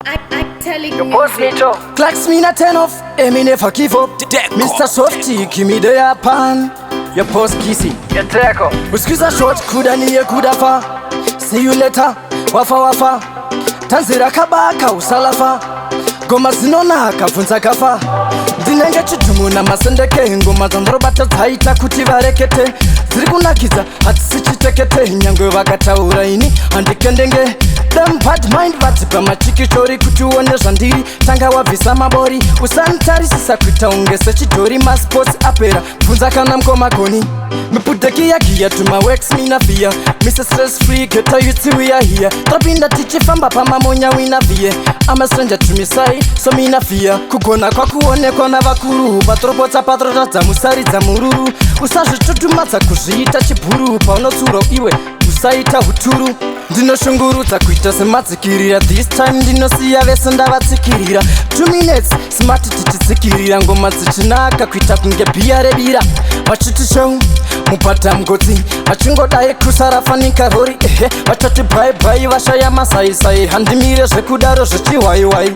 I'm telling you. Clax me na 10 off, me never give up. Decco. Mr. Softy, give me the pan. Your post kissy. Decco. Uskiza short, kuda niye kudafa. See you later, wafa wafa. Tanzira kabaka usalafa. Goma zinona kafunza kafa. Dinenge Chidhumo Namasendeke. Ngoma zandrobata zaita kuti varekete. Ziri kunakiza hatisichitekete. Nyangwe vakataura ini handikendenge. Them bad mind vatipa machikichori kuti uone zvandiri. Tanga wabvisa mabori usanitarisisa kuita unge sechidhori. Masports apera bvunza kana mukoma goni. Mipudeki yagiya to my works mina fear. Mr. Stress Free geta youth we are here. Topinda tichifamba pamamonya wina vie. I'm a stranger to me sai so mina fear. Kugona kwa kuonekwa na vakuru. Patropotsa patrotadza musaridza mururu. Usazvitutumadza kuzviita chibhuru. Paunotsuro iwe usaita huturu. Ndinoshungurudza kuita semadzikirira. This time ndinosiya vese ndavatsikirira. 2 minutes smart tichitsikirira. Ngoma dzichinaka kuita kunge bhiya rebira. Vachiti show mubhadha mugotsi vachingodai kusarafanika rori. Vachati bye bye vashaya masaisai. Handimire zvekudaro zvechiwaiwai.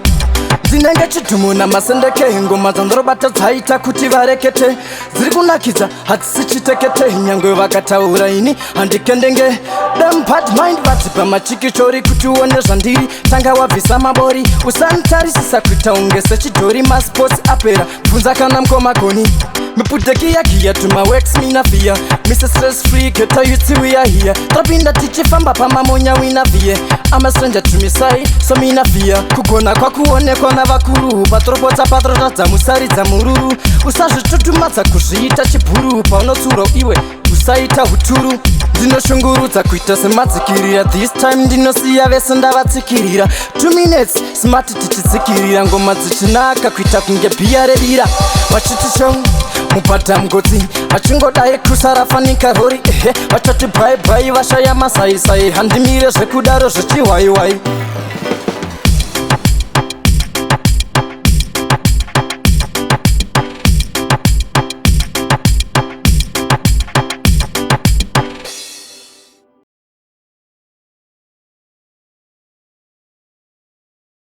Ndinenge Chidhumo Namasendeke. Ngoma dzandrobata dzaita kuti varekete. Ziri kunakidza hatisichitekete. Nyangwe vakataura ini handikendenge. Them bad mind vatipa machikichori kuti uone zvandiri. Tanga wabvisa mabori usanitarisisa kuita unge sechidhori. Masports apera bvunza kana mukoma goni. Mipudeki yagiya to my works mina fear. Mr. Stress Free geta youth we are here. Topinda tichifamba pamamonya wina vie. I'm a stranger to me sai so mina fear. Kugona kwa kuonekwa na vakuru. Patropotsa patrotadza musaridza mururu. Usazvitutumadza kuzviita chibhuru. Paunotsuro iwe usaita huturu. Ndinoshungurudza kuita semadzikirira. This time ndinosiya vese ndavatsikirira. 2 minutes smart tichitsikirira. Ngoma dzichinaka kuita kunge bhiya rebira. Vachiti show mubhadha mugotsi vachingodai kusarafanika rori. Vachati bye bye vashaya masaisai. Handimire zvekudaro zvechiwaiwai.